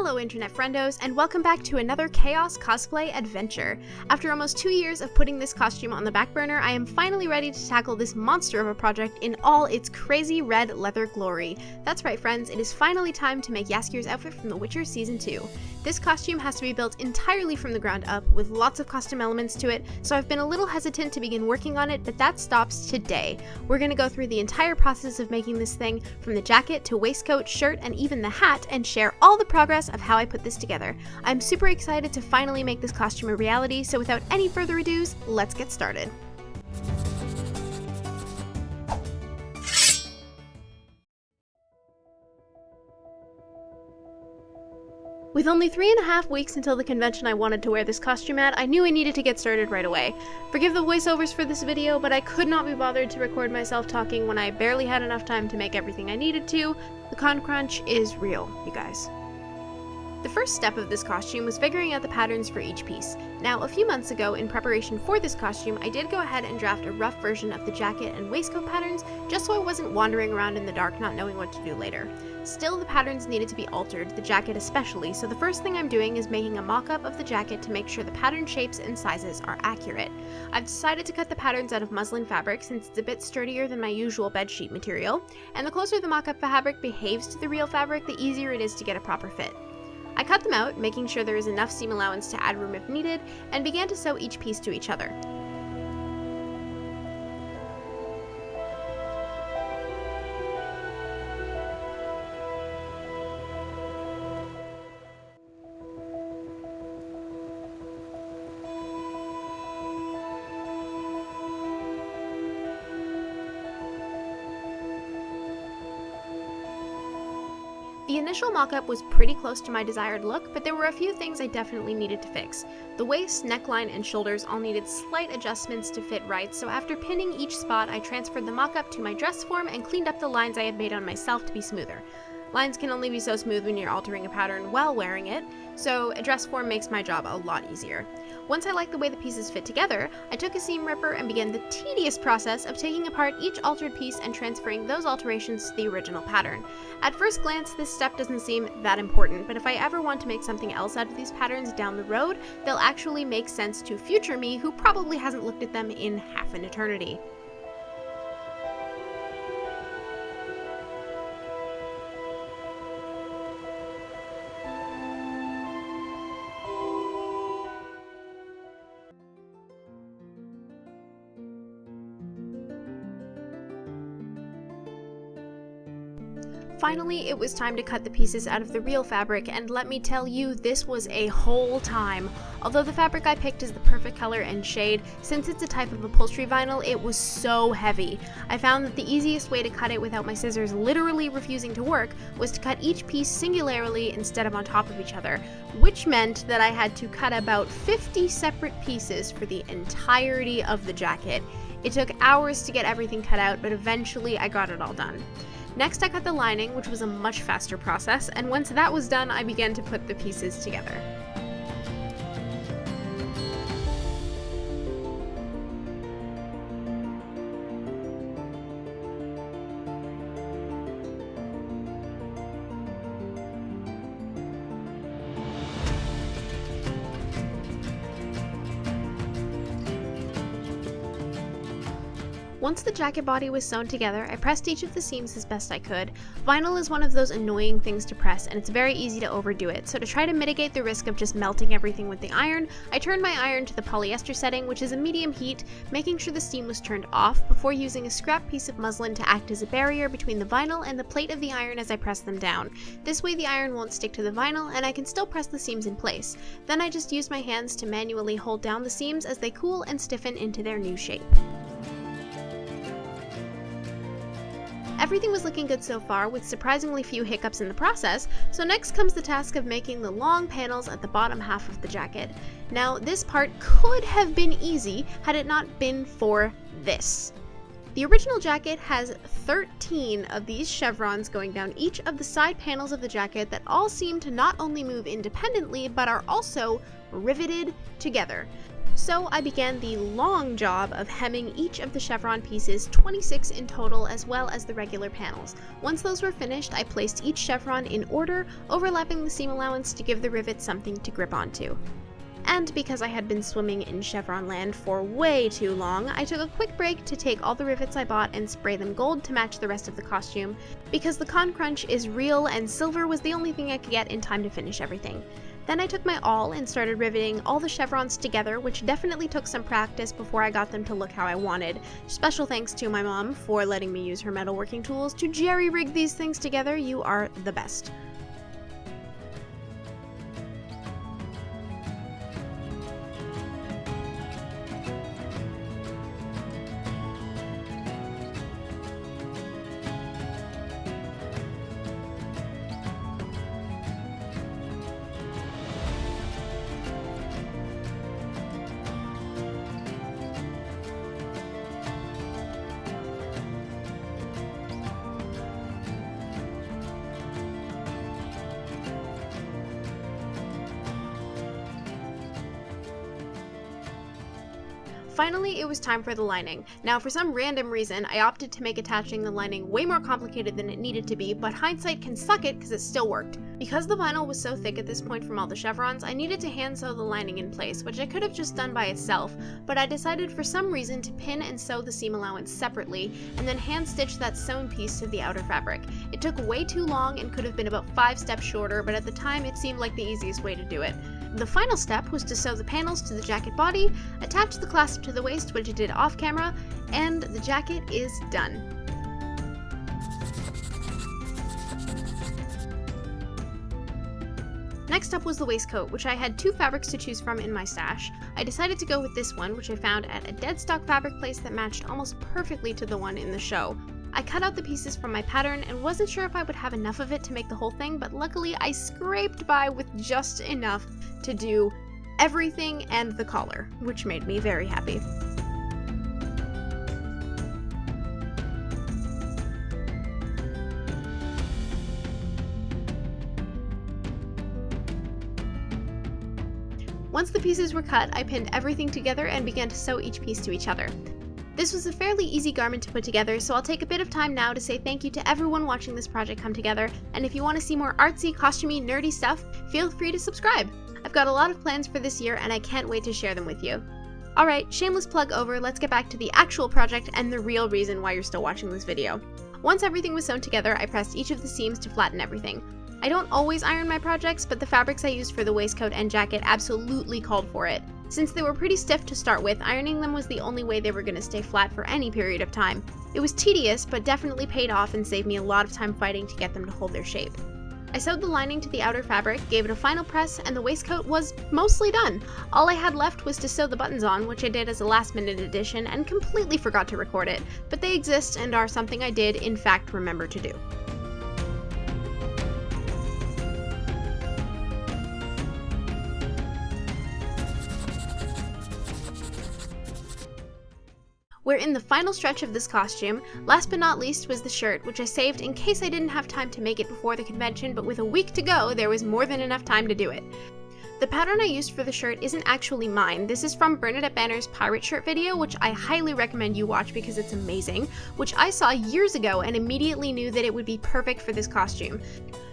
Hello internet friendos, and welcome back to another Chaos cosplay adventure. After almost 2 years of putting this costume on the back burner, I am finally ready to tackle this monster of a project in all its crazy red leather glory. That's right friends, it is finally time to make Jaskiers' outfit from The Witcher Season 2. This costume has to be built entirely from the ground up, with lots of custom elements to it, so I've been a little hesitant to begin working on it, but that stops today. We're going to go through the entire process of making this thing, from the jacket to waistcoat, shirt, and even the hat, and share all the progress of how I put this together. I'm super excited to finally make this costume a reality, so without any further ado, let's get started. With only 3.5 weeks until the convention I wanted to wear this costume at, I knew I needed to get started right away. Forgive the voiceovers for this video, but I could not be bothered to record myself talking when I barely had enough time to make everything I needed to. The con crunch is real, you guys. The first step of this costume was figuring out the patterns for each piece. Now, a few months ago, in preparation for this costume, I did go ahead and draft a rough version of the jacket and waistcoat patterns, just so I wasn't wandering around in the dark not knowing what to do later. Still, the patterns needed to be altered, the jacket especially, so the first thing I'm doing is making a mock-up of the jacket to make sure the pattern shapes and sizes are accurate. I've decided to cut the patterns out of muslin fabric since it's a bit sturdier than my usual bedsheet material, and the closer the mock-up fabric behaves to the real fabric, the easier it is to get a proper fit. I cut them out, making sure there is enough seam allowance to add room if needed, and began to sew each piece to each other. The initial mock-up was pretty close to my desired look, but there were a few things I definitely needed to fix. The waist, neckline, and shoulders all needed slight adjustments to fit right, so after pinning each spot, I transferred the mock-up to my dress form and cleaned up the lines I had made on myself to be smoother. Lines can only be so smooth when you're altering a pattern while wearing it, so a dress form makes my job a lot easier. Once I liked the way the pieces fit together, I took a seam ripper and began the tedious process of taking apart each altered piece and transferring those alterations to the original pattern. At first glance, this step doesn't seem that important, but if I ever want to make something else out of these patterns down the road, they'll actually make sense to future me who probably hasn't looked at them in half an eternity. Finally, it was time to cut the pieces out of the real fabric, and let me tell you, this was a whole time. Although the fabric I picked is the perfect color and shade, since it's a type of upholstery vinyl, it was so heavy. I found that the easiest way to cut it without my scissors literally refusing to work was to cut each piece singularly instead of on top of each other, which meant that I had to cut about 50 separate pieces for the entirety of the jacket. It took hours to get everything cut out, but eventually I got it all done. Next I cut the lining, which was a much faster process, and once that was done, I began to put the pieces together. Once the jacket body was sewn together, I pressed each of the seams as best I could. Vinyl is one of those annoying things to press, and it's very easy to overdo it, so to try to mitigate the risk of just melting everything with the iron, I turned my iron to the polyester setting, which is a medium heat, making sure the steam was turned off before using a scrap piece of muslin to act as a barrier between the vinyl and the plate of the iron as I press them down. This way the iron won't stick to the vinyl, and I can still press the seams in place. Then I just use my hands to manually hold down the seams as they cool and stiffen into their new shape. Everything was looking good so far, with surprisingly few hiccups in the process, so next comes the task of making the long panels at the bottom half of the jacket. Now, this part could have been easy had it not been for this. The original jacket has 13 of these chevrons going down each of the side panels of the jacket that all seem to not only move independently, but are also riveted together. So I began the long job of hemming each of the chevron pieces, 26 in total, as well as the regular panels. Once those were finished, I placed each chevron in order, overlapping the seam allowance to give the rivet something to grip onto. And because I had been swimming in chevron land for way too long, I took a quick break to take all the rivets I bought and spray them gold to match the rest of the costume, because the con crunch is real and silver was the only thing I could get in time to finish everything. Then I took my awl and started riveting all the chevrons together, which definitely took some practice before I got them to look how I wanted. Special thanks to my mom for letting me use her metalworking tools to jerry-rig these things together. You are the best. Finally, it was time for the lining. Now, for some random reason, I opted to make attaching the lining way more complicated than it needed to be, but hindsight can suck it because it still worked. Because the vinyl was so thick at this point from all the chevrons, I needed to hand sew the lining in place, which I could have just done by itself, but I decided for some reason to pin and sew the seam allowance separately, and then hand stitch that sewn piece to the outer fabric. It took way too long and could have been about 5 steps shorter, but at the time it seemed like the easiest way to do it. The final step was to sew the panels to the jacket body, attach the clasp to the waist, which I did off camera, and the jacket is done. Next up was the waistcoat, which I had 2 fabrics to choose from in my stash. I decided to go with this one, which I found at a dead stock fabric place that matched almost perfectly to the one in the show. I cut out the pieces from my pattern and wasn't sure if I would have enough of it to make the whole thing, but luckily I scraped by with just enough to do everything and the collar, which made me very happy. Once the pieces were cut, I pinned everything together and began to sew each piece to each other. This was a fairly easy garment to put together, so I'll take a bit of time now to say thank you to everyone watching this project come together, and if you want to see more artsy, costumey, nerdy stuff, feel free to subscribe. I've got a lot of plans for this year and I can't wait to share them with you. Alright, shameless plug over, let's get back to the actual project and the real reason why you're still watching this video. Once everything was sewn together, I pressed each of the seams to flatten everything. I don't always iron my projects, but the fabrics I used for the waistcoat and jacket absolutely called for it. Since they were pretty stiff to start with, ironing them was the only way they were going to stay flat for any period of time. It was tedious, but definitely paid off and saved me a lot of time fighting to get them to hold their shape. I sewed the lining to the outer fabric, gave it a final press, and the waistcoat was mostly done. All I had left was to sew the buttons on, which I did as a last-minute addition and completely forgot to record it, but they exist and are something I did, in fact, remember to do. We're in the final stretch of this costume. Last but not least was the shirt, which I saved in case I didn't have time to make it before the convention, but with a week to go, there was more than enough time to do it. The pattern I used for the shirt isn't actually mine. This is from Bernadette Banner's pirate shirt video, which I highly recommend you watch because it's amazing, which I saw years ago and immediately knew that it would be perfect for this costume.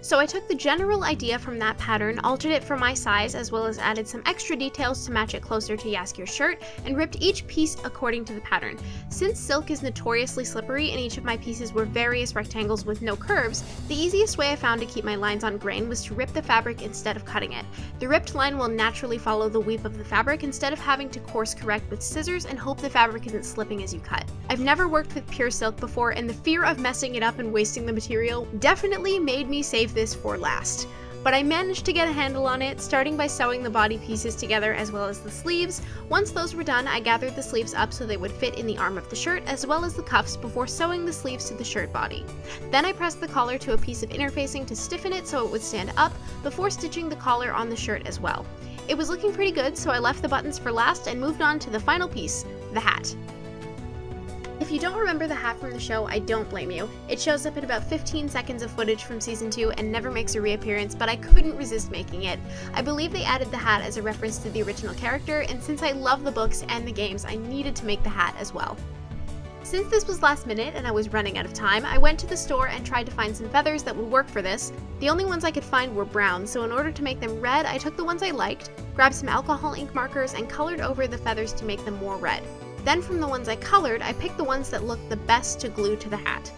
So I took the general idea from that pattern, altered it for my size, as well as added some extra details to match it closer to Jaskier's shirt, and ripped each piece according to the pattern. Since silk is notoriously slippery and each of my pieces were various rectangles with no curves, the easiest way I found to keep my lines on grain was to rip the fabric instead of cutting it. The ripped line will naturally follow the weave of the fabric instead of having to course correct with scissors and hope the fabric isn't slipping as you cut. I've never worked with pure silk before, and the fear of messing it up and wasting the material definitely made me save this for last. But I managed to get a handle on it, starting by sewing the body pieces together as well as the sleeves. Once those were done, I gathered the sleeves up so they would fit in the arm of the shirt as well as the cuffs before sewing the sleeves to the shirt body. Then I pressed the collar to a piece of interfacing to stiffen it so it would stand up before stitching the collar on the shirt as well. It was looking pretty good, so I left the buttons for last and moved on to the final piece, the hat. If you don't remember the hat from the show, I don't blame you. It shows up in about 15 seconds of footage from season 2 and never makes a reappearance, but I couldn't resist making it. I believe they added the hat as a reference to the original character, and since I love the books and the games, I needed to make the hat as well. Since this was last minute and I was running out of time, I went to the store and tried to find some feathers that would work for this. The only ones I could find were brown, so in order to make them red, I took the ones I liked, grabbed some alcohol ink markers, and colored over the feathers to make them more red. Then from the ones I colored, I picked the ones that looked the best to glue to the hat.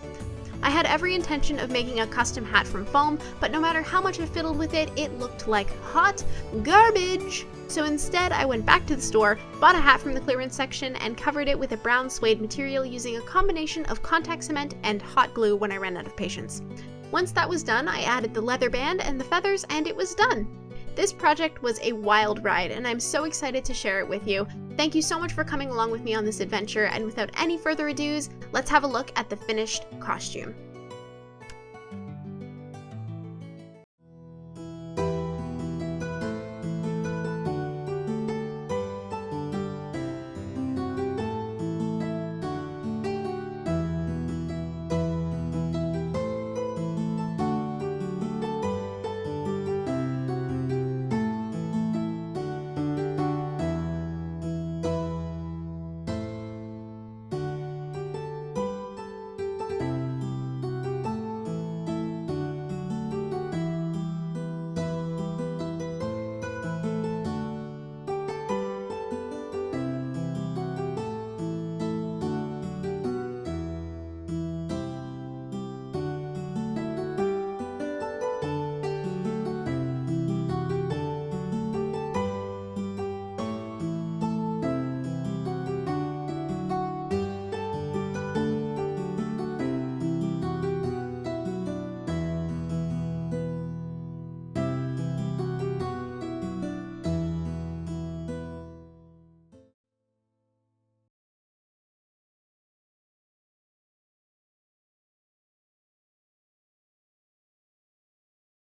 I had every intention of making a custom hat from foam, but no matter how much I fiddled with it, it looked like hot garbage! So instead, I went back to the store, bought a hat from the clearance section, and covered it with a brown suede material using a combination of contact cement and hot glue when I ran out of patience. Once that was done, I added the leather band and the feathers, and it was done! This project was a wild ride, and I'm so excited to share it with you. Thank you so much for coming along with me on this adventure, and without any further ado, let's have a look at the finished costume.